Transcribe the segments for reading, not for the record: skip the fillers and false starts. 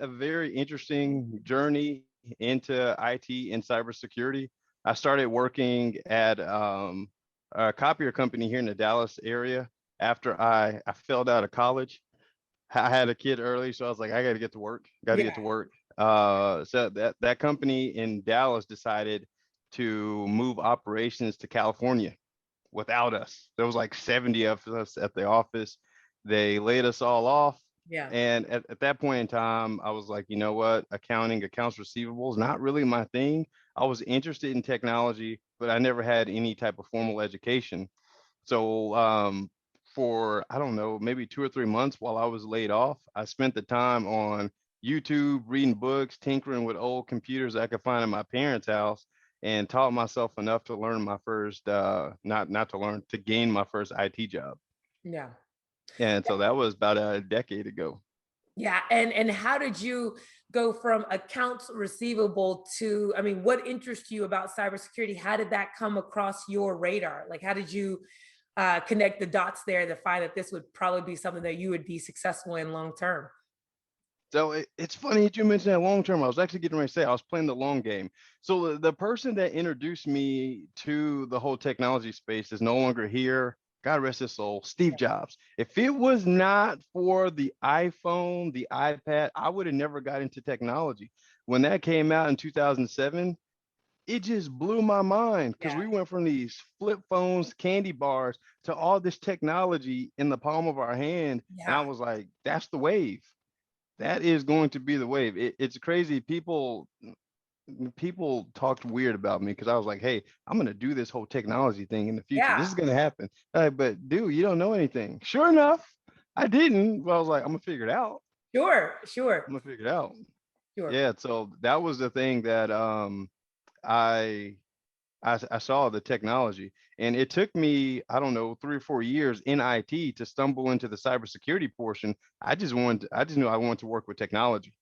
a very interesting journey into IT and cybersecurity. I started working at a copier company here in the Dallas area after I failed out of college. I had a kid early, so I was like, I got to get to work. Got to get Yeah. to work. So that company in Dallas decided to move operations to California without us. There was like 70 of us at the office. They laid us all off. Yeah. And at that point in time, I was like, you know what? Accounting, accounts receivable is not really my thing. I was interested in technology, but I never had any type of formal education. So for, I don't know, maybe 2 or 3 months while I was laid off, I spent the time on YouTube, reading books, tinkering with old computers I could find in my parents' house, and taught myself enough to learn my first, not to learn, to gain my first IT job. Yeah. And so that was about a decade ago. Yeah. And how did you go from accounts receivable to, I mean, what interests you about cybersecurity? How did that come across your radar? Like, how did you connect the dots there to find that this would probably be something that you would be successful in long term? So it's funny that you mentioned that long term. I was actually getting ready to say I was playing the long game. So the person that introduced me to the whole technology space is no longer here. God rest his soul, Steve Jobs. If it was not for the iPhone, the iPad, I would have never got into technology. When that came out in 2007, it just blew my mind because Yeah. we went from these flip phones, candy bars, to all this technology in the palm of our hand. And I Yeah. was like, that's the wave. That is going to be the wave. It's crazy. People talked weird about me because I was like, hey, I'm gonna do this whole technology thing in the future. Yeah. This is gonna happen. But dude, you don't know anything. Sure enough, I didn't. Well, I was like, I'm gonna figure it out. Sure. Sure. I'm gonna figure it out. Sure. Yeah. So that was the thing that I I saw the technology, and it took me, I don't know, 3 or 4 years in IT to stumble into the cybersecurity portion. I just knew I wanted to work with technology.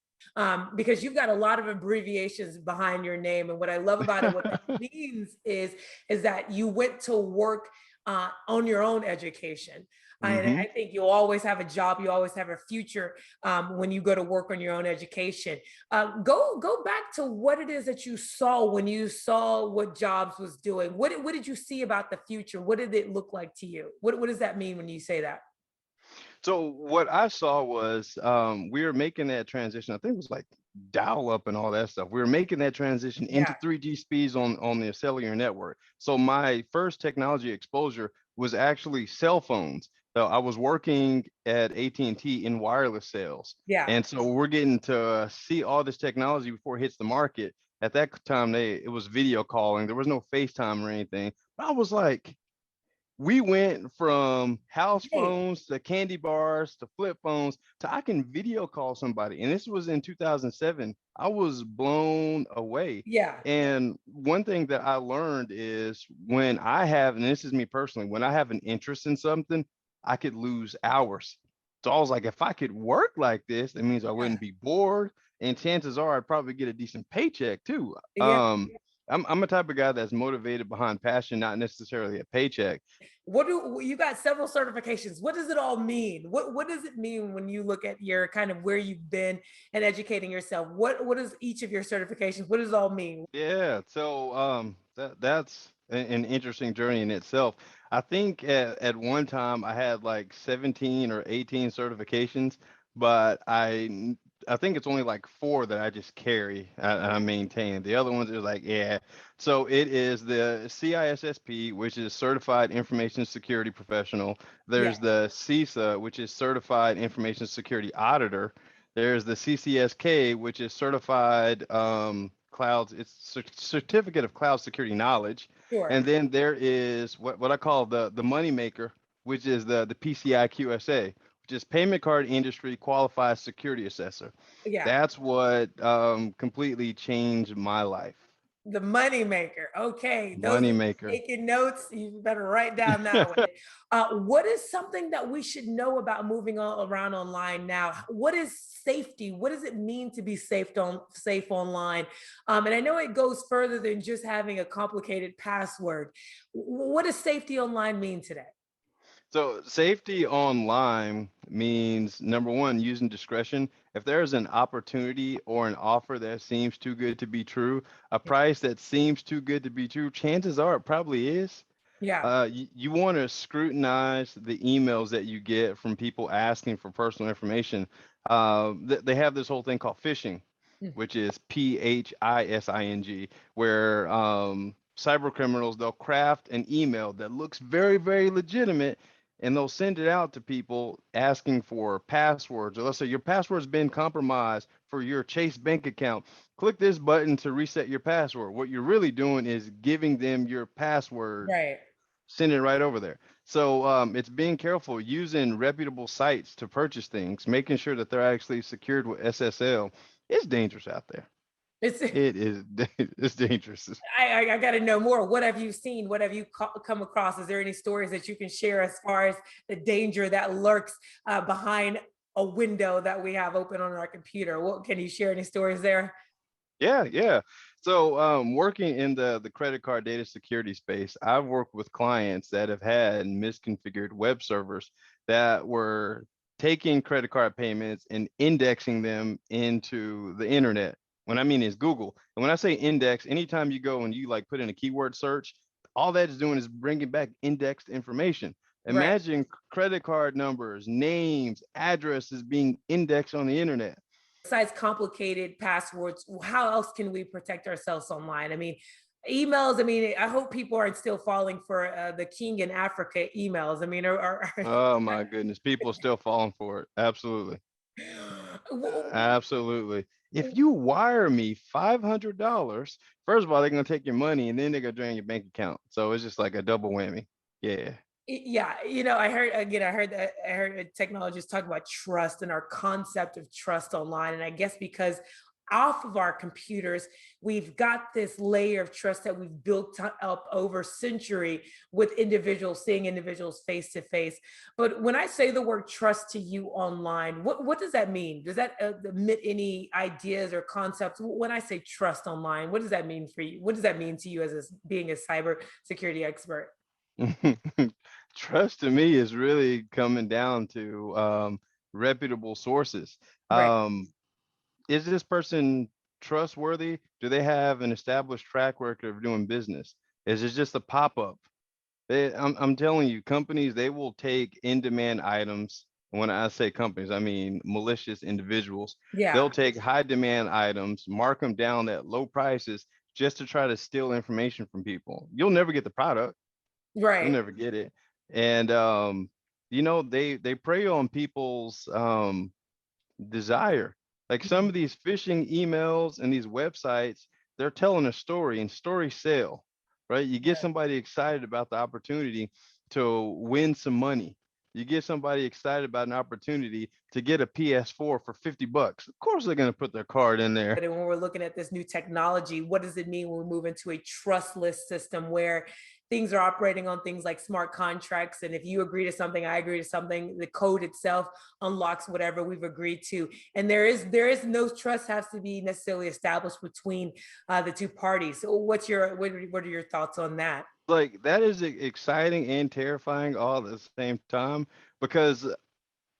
Because you've got a lot of abbreviations behind your name. And what I love about it, what that means is that you went to work on your own education. And Hmm. I think you'll always have a job. You always have a future when you go to work on your own education. Go back to what it is that you saw when you saw what Jobs was doing. What did you see about the future? What did it look like to you? What does that mean when you say that? So what I saw was we were making that transition. I think it was like dial up and all that stuff. We were making that transition into Yeah. 3G speeds on the cellular network. So my first technology exposure was actually cell phones. So I was working at AT&T in wireless sales. Yeah. And so we're getting to see all this technology before it hits the market. At that time, it was video calling. There was no FaceTime or anything. But I was like, we went from house Hey. phones to candy bars to flip phones to I can video call somebody. And this was in 2007. I was blown away. Yeah. And one thing that I learned is when I have, and this is me personally, when I have an interest in something, I could lose hours. So I was like, if I could work like this, it means I Yeah. wouldn't be bored. And chances are I'd probably get a decent paycheck too. Yeah. I'm a type of guy that's motivated behind passion, not necessarily a paycheck. What do you got several certifications? What does it all mean? What does it mean when you look at your kind of where you've been and educating yourself? What is each of your certifications? What does it all mean? Yeah, so that's an interesting journey in itself. I think at one time I had like 17 or 18 certifications, but I think it's only like four that I just carry and I maintain. The other ones are like, yeah. So it is the CISSP, which is Certified Information Security Professional. Yeah. There's the CISA, which is Certified Information Security Auditor. There's the CCSK, which is Certified Clouds. It's Certificate of Cloud Security Knowledge. Sure. And then there is what I call the money maker, which is the PCI QSA, which is Payment Card Industry Qualified Security Assessor. Yeah. That's what completely changed my life. The money maker. Okay. Those Money are maker. taking notes. You better write down that one. What is something that we should know about moving all around online now? What is safety? What does it mean to be safe online? And I know it goes further than just having a complicated password. What does safety online mean today? So safety online means number one, using discretion. If there is an opportunity or an offer that seems too good to be true, a price that seems too good to be true, chances are it probably is. Yeah. You want to scrutinize the emails that you get from people asking for personal information. They have this whole thing called phishing, Mm. which is PHISING, where cyber criminals, they'll craft an email that looks very, very legitimate, and they'll send it out to people asking for passwords. Or let's say your password's been compromised for your Chase bank account. Click this button to reset your password. What you're really doing is giving them your password, Right. send it right over there. So it's being careful using reputable sites to purchase things, making sure that they're actually secured with SSL. It's dangerous out there. It's It is. It's dangerous. I got to know more. What have you seen? What have you come across? Is there any stories that you can share as far as the danger that lurks behind a window that we have open on our computer? What can you share any stories there? Yeah, yeah. So working in the credit card data security space, I've worked with clients that have had misconfigured web servers that were taking credit card payments and indexing them into the internet. What I mean is Google. And when I say index, anytime you go and you like put in a keyword search, all that is doing is bringing back indexed information. Right. Imagine credit card numbers, names, addresses being indexed on the internet. Besides complicated passwords, how else can we protect ourselves online? I mean, emails. I mean, I hope people aren't still falling for the King in Africa emails. I mean, Oh my goodness, people are still falling for it. Absolutely. Absolutely. If you wire me $500, first of all, they're gonna take your money and then they're gonna drain your bank account. So it's just like a double whammy. Yeah. Yeah, I heard again, I heard technologists talk about trust and our concept of trust online. And I guess because off of our computers, we've got this layer of trust that we've built up over century with individuals, seeing individuals face to face. But when I say the word trust to you online, what does that mean? Does that emit any ideas or concepts? When I say trust online, what does that mean for you? What does that mean to you as being a cyber security expert? Trust to me is really coming down to reputable sources. Right. Is this person trustworthy? Do they have an established track record of doing business? Is it just a pop-up? I'm telling you, companies, they will take in-demand items. When I say companies, I mean malicious individuals. They'll Yeah. take high-demand items, mark them down at low prices just to try to steal information from people. You'll never get the product. You'll Right. never get it. And they prey on people's desire. Like some Mhm. of these phishing emails and these websites, they're telling a story and stories sell, right? You get somebody excited about the opportunity to win some money. You get somebody excited about an opportunity to get a PS4 for $50. Of course, they're going to put their card in there. And when we're looking at this new technology, what does it mean when we move into a trustless system where things are operating on things like smart contracts? And if you agree to something, I agree to something, the code itself unlocks whatever we've agreed to. And there is no trust has to be necessarily established between the two parties. So what are your thoughts on that? Like that is exciting and terrifying all at the same time because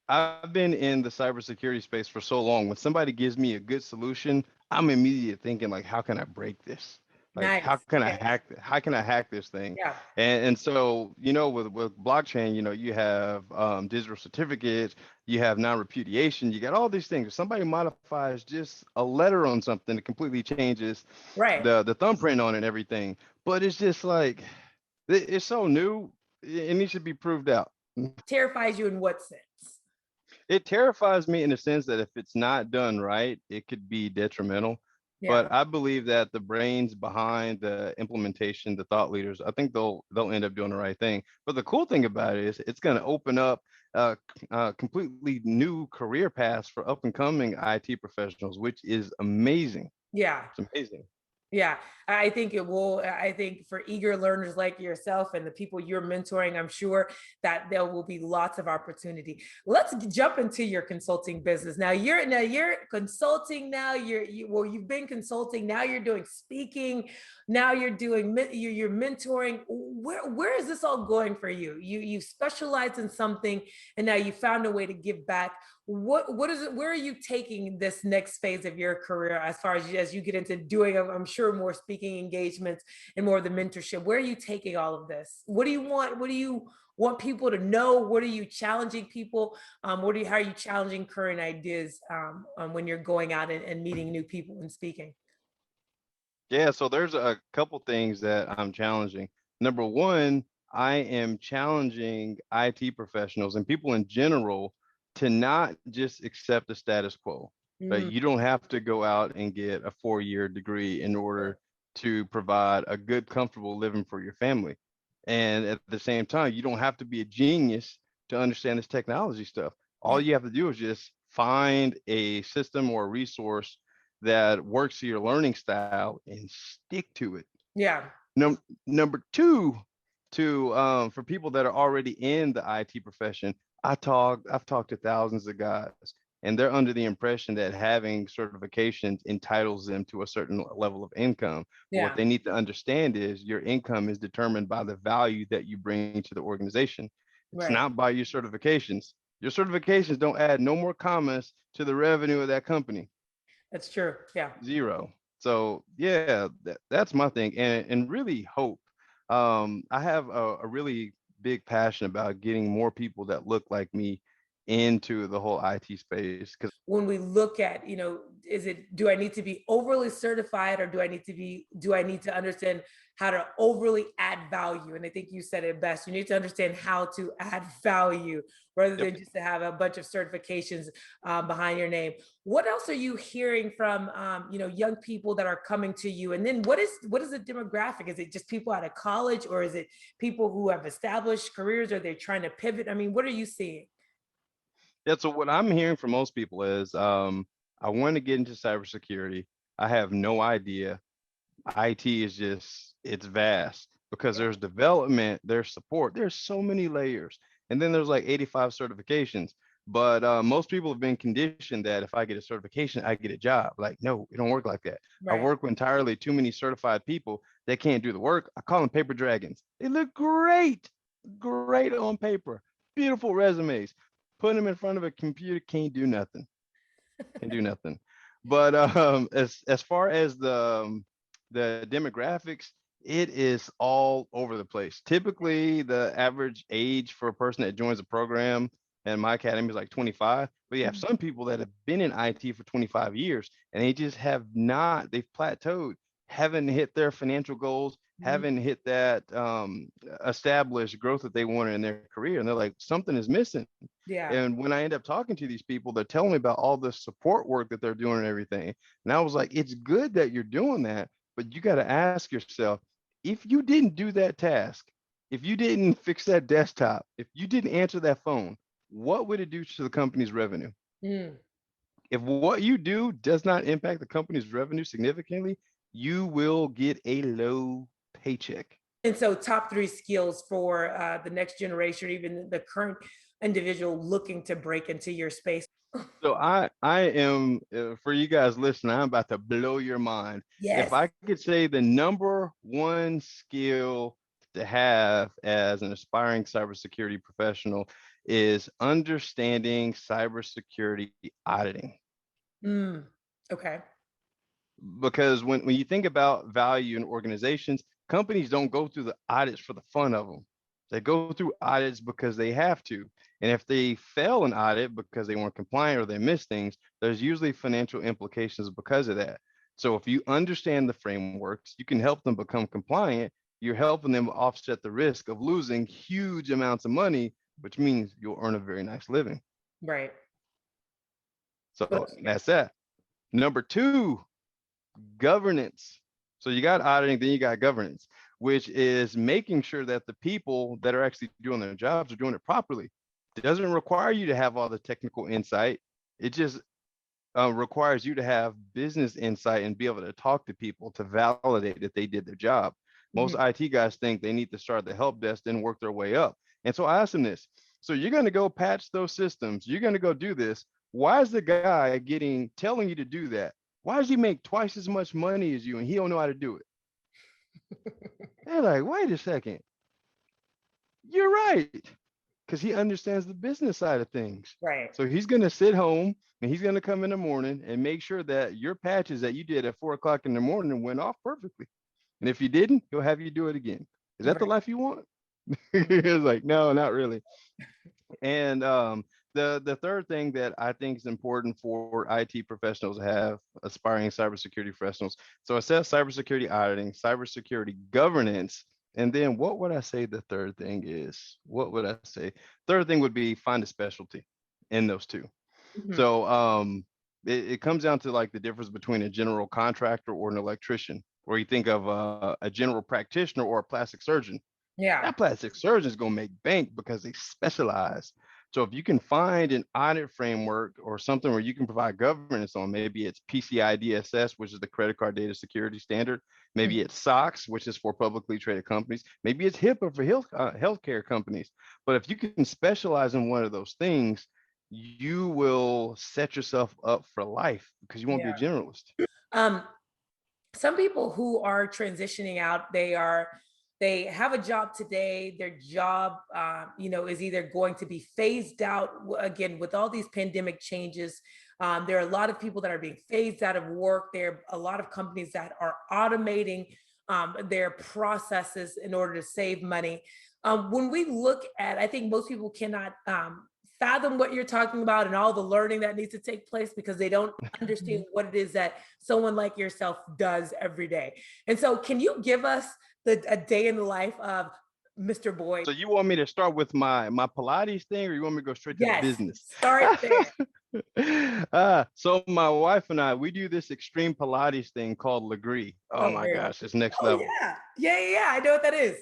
I've been in the cybersecurity space for so long. When somebody gives me a good solution, I'm immediately thinking like, how can I break this? Like, how Nice. can I Yeah. hack? How can I hack this thing? Yeah. And so with blockchain, you have digital certificates, you have non-repudiation, you got all these things. If somebody modifies just a letter on something, it completely changes Right. the thumbprint on it and everything. But it's just like it's so new, it needs to be proved out. Terrifies you in what sense? It terrifies me in the sense that if it's not done right, it could be detrimental. Yeah. But I believe that the brains behind the implementation, the thought leaders, I think they'll end up doing the right thing. But the cool thing about it is it's going to open up completely new career paths for up and coming IT professionals, which is amazing. Yeah. It's amazing. Yeah, I think it will. I think for eager learners like yourself and the people you're mentoring, I'm sure that there will be lots of opportunity. Let's jump into your consulting business. Now you're consulting now. Well, you've been consulting. Now you're doing speaking. Now you're mentoring. Where is this all going for you? You specialize in something, and now you found a way to give back. What is it? Where are you taking this next phase of your career as far as you get into doing, I'm sure, more speaking engagements and more of the mentorship? Where are you taking all of this? What do you want? What do you want people to know? What are you challenging people? How are you challenging current ideas when you're going out and meeting new people and speaking? Yeah, so there's a couple things that I'm challenging. Number one, I am challenging IT professionals and people in general to not just accept the status quo. But Mm, you don't have to go out and get a 4-year degree in order to provide a good, comfortable living for your family. And at the same time, you don't have to be a genius to understand this technology stuff. All yeah, you have to do is just find a system or a resource that works to your learning style and stick to it. yeah, Number two, to for people that are already in the IT profession, I've talked to thousands of guys, and they're under the impression that having certifications entitles them to a certain level of income. But what yeah. they need to understand is your income is determined by the value that you bring to the organization. It's Right. not by your certifications. Your certifications don't add no more commas to the revenue of that company. That's true. Yeah. Zero. So yeah, that's my thing, and really hope. I have a really big passion about getting more people that look like me into the whole IT space. Because When we look at, is it, do I need to be overly certified, or do I need to understand how to overly add value? And I think you said it best. You need to understand how to add value rather yep. than just to have a bunch of certifications behind your name. What else are you hearing from, young people that are coming to you? And then what is the demographic? Is it just people out of college, or is it people who have established careers, or they're trying to pivot? I mean, what are you seeing? Yeah, so what I'm hearing from most people is I want to get into cybersecurity. I have no idea. IT is just it's vast because Yeah. there's development, there's support, there's so many layers, and then there's like 85 certifications. But most people have been conditioned that if I get a certification, I get a job. Like, no, it don't work like that. I Right. work with entirely too many certified people that can't do the work. I call them paper dragons. They look great, great on paper, beautiful resumes. Put them in front of a computer, can't do nothing, can do nothing. But as far as the demographics, it is all over the place. Typically, the average age for a person that joins a program in my academy is like 25. But you have Mhm. some people that have been in IT for 25 years and they just have not, they've plateaued, haven't hit their financial goals, Mhm. haven't hit that established growth that they wanted in their career. And they're like, something is missing. Yeah. And when I end up talking to these people, they're telling me about all the support work that they're doing and everything. And I was like, it's good that you're doing that, but you got to ask yourself, if you didn't do that task, if you didn't fix that desktop, if you didn't answer that phone, what would it do to the company's revenue? Mm. If what you do does not impact the company's revenue significantly, you will get a low paycheck. And so, top three skills for the next generation, or even the current individual looking to break into your space. So I am for you guys listening, I'm about to blow your mind. If Yes. I could say the number one skill to have as an aspiring cybersecurity professional is understanding cybersecurity auditing. Mm. Okay. Because when you think about value in organizations, companies don't go through the audits for the fun of them. They go through audits because they have to. And if they fail an audit because they weren't compliant or they miss things, there's usually financial implications because of that. So if you understand the frameworks, you can help them become compliant. You're helping them offset the risk of losing huge amounts of money, which means you'll earn a very nice living. Right. So But that's that. Number two, governance. So you got auditing, then you got governance, which is making sure that the people that are actually doing their jobs are doing it properly. It doesn't require you to have all the technical insight. It just requires you to have business insight and be able to talk to people to validate that they did their job. Most Mhm. IT guys think they need to start the help desk, then work their way up. And so I asked him this. So you're going to go patch those systems. You're going to go do this. Why is the guy telling you to do that? Why does he make twice as much money as you and he don't know how to do it? They're like, wait a second. You're right. Because he understands the business side of things. Right. So he's going to sit home and he's going to come in the morning and make sure that your patches that you did at 4 o'clock in the morning went off perfectly. And if you didn't, he'll have you do it again. Is that the Right. life you want? It's like, no, not really. And the third thing that I think is important for IT professionals to have, aspiring cybersecurity professionals. So I said cybersecurity auditing, cybersecurity governance, and then what would I say the third thing is? What would I say? Third thing would be find a specialty in those two. Mhm. So it comes down to like the difference between a general contractor or an electrician, or you think of a general practitioner or a plastic surgeon. Yeah. That plastic surgeon is going to make bank because they specialize. So if you can find an audit framework or something where you can provide governance on, maybe it's PCI DSS, which is the credit card data security standard. Maybe Mhm. it's SOX, which is for publicly traded companies. Maybe it's HIPAA for healthcare companies. But if you can specialize in one of those things, you will set yourself up for life because you won't be a Yeah. generalist. Um, some people who are transitioning out, they have a job today. Their job, is either going to be phased out again with all these pandemic changes. There are a lot of people that are being phased out of work. There are a lot of companies that are automating their processes in order to save money. When we look at, I think most people cannot fathom what you're talking about and all the learning that needs to take place because they don't understand what it is that someone like yourself does every day. And so, can you give us a day in the life of Mr. Boyd? So you want me to start with my Pilates thing, or you want me to go straight to the Yes, business? start there. So my wife and I, we do this extreme Pilates thing called Legree. Oh Oh, my very. gosh, it's next Oh level. yeah, yeah. I know what that is.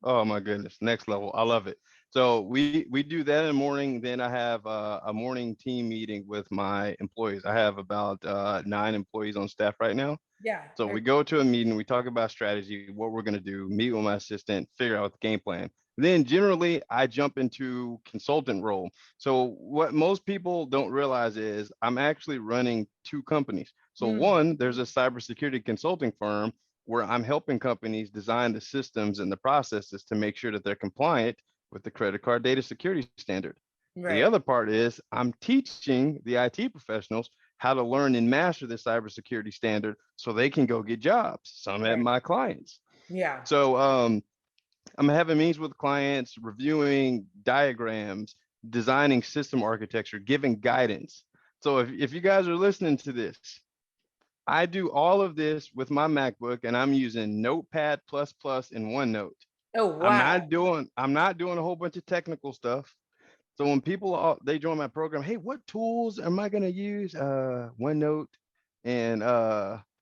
Oh my goodness, next level. I love it. So we do that in the morning. Then I have a morning team meeting with my employees. I have about 9 employees on staff right now. Yeah. So we go to a meeting, we talk about strategy, what we're going to do, meet with my assistant, figure out the game plan. Then generally I jump into consultant role. So what most people don't realize is I'm actually running 2 companies. So Mm, one, there's a cybersecurity consulting firm where I'm helping companies design the systems and the processes to make sure that they're compliant with the credit card data security standard. The right. other part is I'm teaching the IT professionals how to learn and master the cybersecurity standard so they can go get jobs, some at Right. my clients. Yeah. So I'm having meetings with clients, reviewing diagrams, designing system architecture, giving guidance. So if you guys are listening to this, I do all of this with my MacBook and I'm using Notepad and OneNote. Oh wow. I'm not doing a whole bunch of technical stuff. So when they join my program, hey, what tools am I gonna use? OneNote and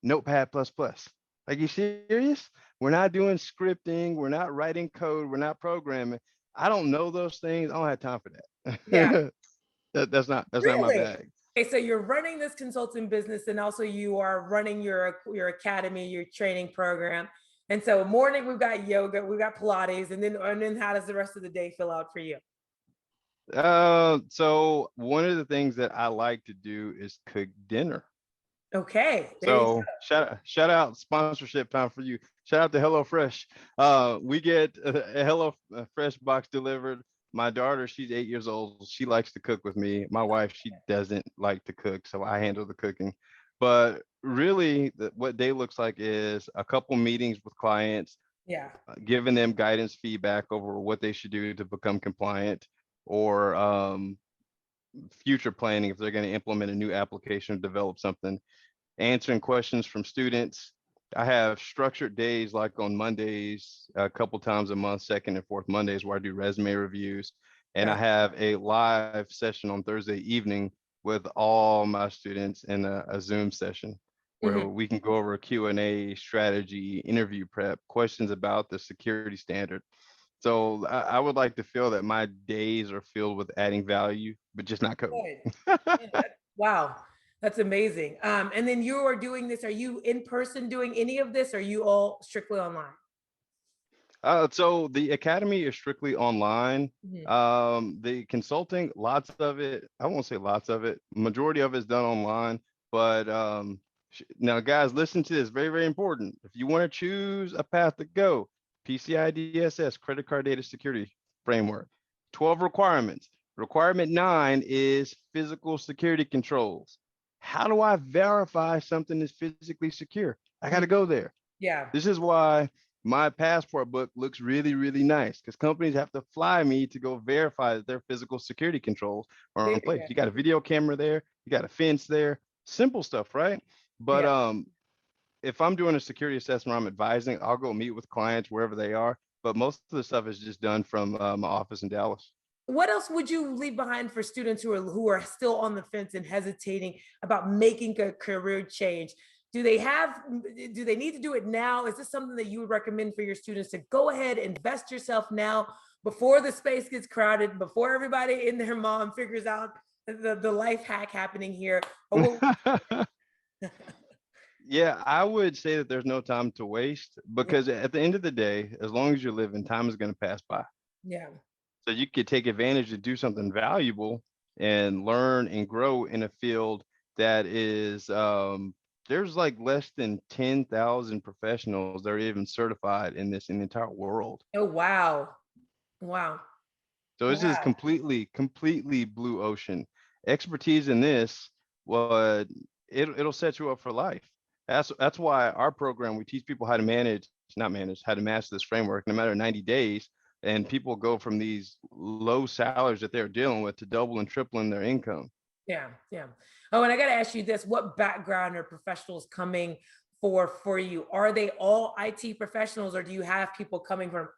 Notepad plus plus. Like, you serious? We're not doing scripting, we're not writing code, we're not programming. I don't know those things. I don't have time for Yeah. that. That's not my Really? bag. Okay, so you're running this consulting business, and also you are running your academy, your training program. And so, morning we've got yoga, we've got Pilates, and then how does the rest of the day fill out for you? So one of the things that I like to do is cook dinner. Okay, there you So shout out sponsorship time for you. Shout out to HelloFresh. We get a Hello Fresh box delivered. My daughter, she's 8 years old. She likes to cook with me. My wife, she doesn't like to cook, so I handle the cooking. But really, what day looks like is a couple meetings with clients, yeah. giving them guidance, feedback over what they should do to become compliant, or future planning if they're going to implement a new application or develop something, answering questions from students. I have structured days like on Mondays, a couple times a month, second and fourth Mondays, where I do resume reviews. And I Got have a live session on Thursday evening with all my students in a Zoom session where mhm. we can go over Q&A, strategy, interview prep, questions about the security standard. So I would like to feel that my days are filled with adding value, but just not code. Good. Man, wow. That's amazing. And then you are doing this. Are you in person doing any of this? Or are you all strictly online? So the academy is strictly online. Mhm. The consulting, lots of it, I won't say lots of it, majority of it's done online. But now, guys, listen to this, very, very important. If you want to choose a path to go, PCI DSS, Credit Card Data Security Framework, 12 requirements. Requirement 9 is physical security controls. How do I verify something is physically secure? I got to go there. Yeah. This is why my passport book looks really, really nice, because companies have to fly me to go verify that their physical security controls are There in you place. go. You got a video camera there, you got a fence there, simple stuff, right? But Yeah. if I'm doing a security assessment, I'm advising, I'll go meet with clients wherever they are. But most of the stuff is just done from my office in Dallas. What else would you leave behind for students who are still on the fence and hesitating about making a career change? Do they need to do it now? Is this something that you would recommend for your students to go ahead, invest yourself now before the space gets crowded, before everybody and their mom figures out the life hack happening here? Or what? Yeah, I would say that there's no time to waste, because at the end of the day, as long as you're living, time is going to pass by. Yeah. So you could take advantage to do something valuable and learn and grow in a field that is there's like less than 10,000 professionals that are even certified in the entire world. Oh, wow. Wow. So this is Wow. completely blue ocean. Expertise in this would it'll set you up for life. That's why our program, we teach people how to manage, not manage, how to master this framework in a matter of 90 days. And people go from these low salaries that they're dealing with to double and tripling their income. Yeah, yeah. Oh, and I got to ask you this: what background are professionals coming for you? Are they all IT professionals, or do you have people coming from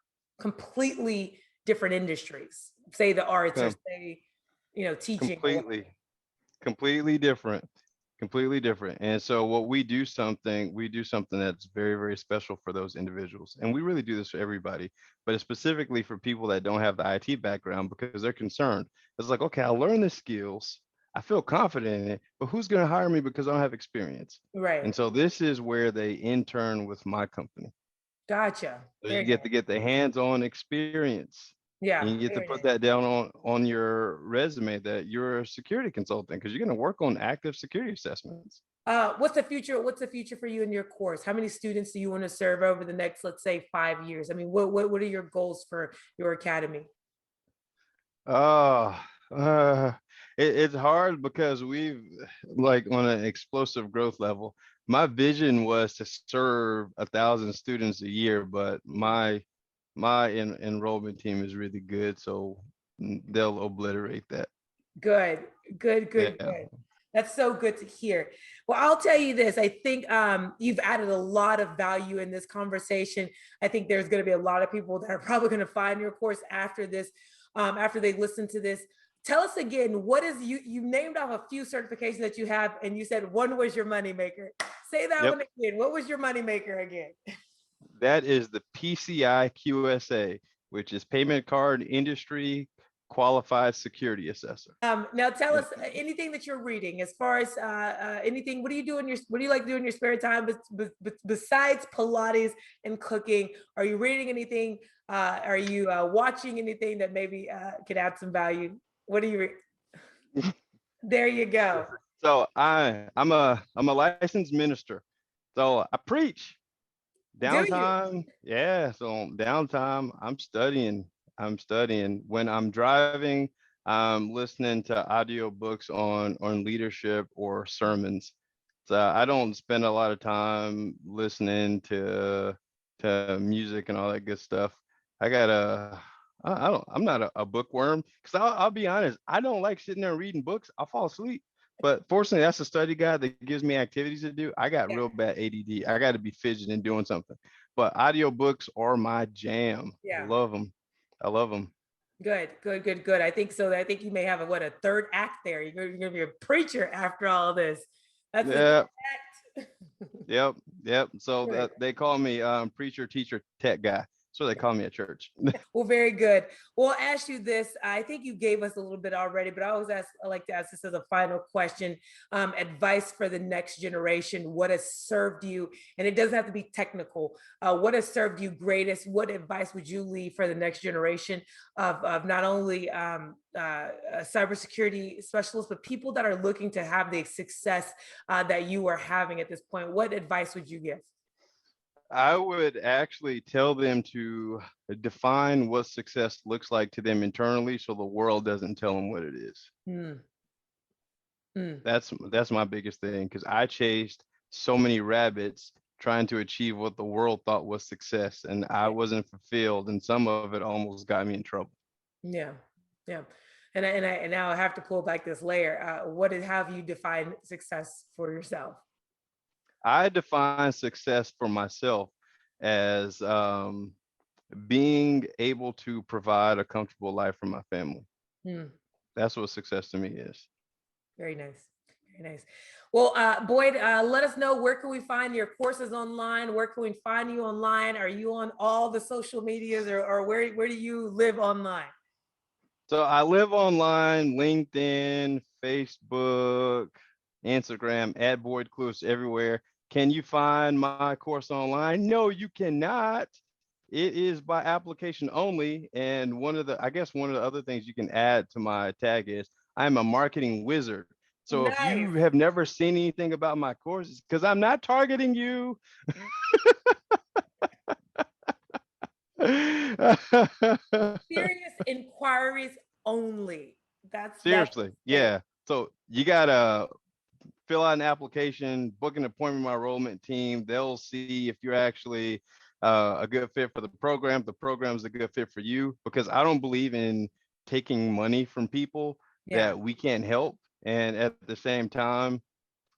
completely different industries? Say the arts, or Com- say, teaching. completely, completely different. Completely different. And so what we do something that's very, very special for those individuals. And we really do this for everybody, but it's specifically for people that don't have the IT background, because they're concerned. It's like, okay, I learned the skills, I feel confident in it, but who's going to hire me because I don't have experience? Right. And so this is where they intern with my company. Gotcha. So There you you go. get to get the hands-on experience. And Yeah. you get to There it put is. that down on your resume that you're a security consultant, because you're going to work on active security assessments. What's the future? What's the future for you in your course? How many students do you want to serve over the next, let's say, 5 years? I mean, what are your goals for your academy? Oh, uh, it's hard because we've like on an explosive growth level. My vision was to serve 1,000 students a year, but my enrollment team is really good, so they'll obliterate that. Good, good, good, Yeah. good. That's so good to hear. Well, I'll tell you this. I think you've added a lot of value in this conversation. I think there's going to be a lot of people that are probably going to find your course after this, after they listen to this. Tell us again, what is you named off a few certifications that you have, and you said one was your moneymaker. Say that Yep. one again. What was your moneymaker again? That is the PCI QSA, which is Payment Card Industry Qualified Security Assessor. Now tell us anything that you're reading as far as anything. What do you like doing in your spare time besides Pilates and cooking? Are you reading anything? Are you watching anything that maybe could add some value? What do you? There you go. So I'm a licensed minister. So I preach. Do you? Downtime, yeah. So downtime, I'm studying. When I'm driving, I'm listening to audiobooks on leadership or sermons. So I don't spend a lot of time listening to music and all that good stuff. I got a I don't I'm not a bookworm, because I'll be honest, I don't like sitting there reading books. I'll fall asleep. But fortunately, that's a study guide that gives me activities to do. I got Yeah. real bad ADD. I got to be fidgeting doing something. But audiobooks are my jam. I Yeah. love them. I love them. Good, good, good, good. I think so. I think you may have a third act there. You're gonna be a preacher after all this. That's the Yeah. act. Yep. Yep. So Good. they call me preacher, teacher, tech guy. So they call me at church. Well, very good. Well, I'll ask you this. I think you gave us a little bit already, but I like to ask this as a final question. Advice for the next generation. What has served you? And it doesn't have to be technical. What has served you greatest? What advice would you leave for the next generation of not only cybersecurity specialists, but people that are looking to have the success that you are having at this point? What advice would you give? I would actually tell them to define what success looks like to them internally so the world doesn't tell them what it is. Mm. Mm. That's my biggest thing, because I chased so many rabbits trying to achieve what the world thought was success, and I wasn't fulfilled, and some of it almost got me in trouble. Yeah, yeah. And now I have to pull back this layer. How have you defined success for yourself? I define success for myself as being able to provide a comfortable life for my family. Mm. That's what success to me is. Very nice. Very nice. Well, Boyd, let us know, where can we find your courses online? Where can we find you online? Are you on all the social medias, or where do you live online? So I live online, LinkedIn, Facebook, Instagram, at Boyd Clewis, everywhere. Can you find my course online? No, you cannot. It is by application only. And one of the other things you can add to my tag is I'm a marketing wizard. So if Nice. you have never seen anything about my courses, because I'm not targeting you. Serious inquiries only. That's Seriously, yeah. So you gotta fill out an application, book an appointment with my enrollment team. They'll see if you're actually a good fit for the program. The program's a good fit for you, because I don't believe in taking money from people that we can't help. And at the same time,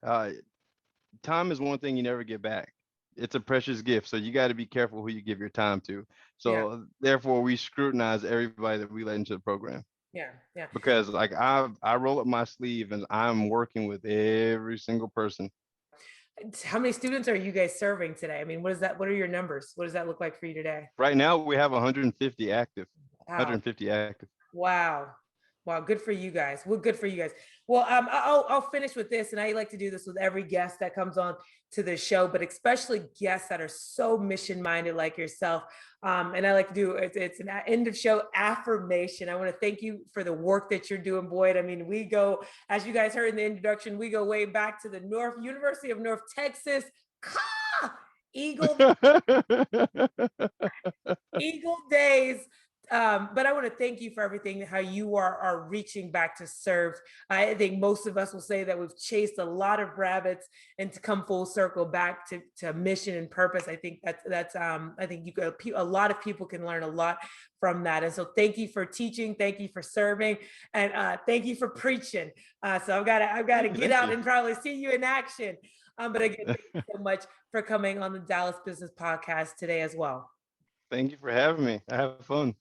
time is one thing you never get back. It's a precious gift. So you got to be careful who you give your time to. So therefore, we scrutinize everybody that we let into the program. Yeah, yeah. Because like I roll up my sleeve and I'm working with every single person. How many students are you guys serving today? I mean, what are your numbers? What does that look like for you today? Right now we have 150 active. Wow. 150 active. Wow. Wow, good for you guys. Well, good for you guys. Well, I'll finish with this, and I like to do this with every guest that comes on to the show, but especially guests that are so mission-minded like yourself. And I like to do it's an end of show affirmation. I want to thank you for the work that you're doing, Boyd. I mean, we go, as you guys heard in the introduction, we go way back to the University of North Texas. Eagle days. But I want to thank you for everything, how you are reaching back to serve. I think most of us will say that we've chased a lot of rabbits, and to come full circle back to mission and purpose. I think I think a lot of people can learn a lot from that. And so thank you for teaching, thank you for serving, and thank you for preaching. So I've got to get out and probably see you in action. But again, thank you so much for coming on the Dallas Business Podcast today as well. Thank you for having me. I have fun.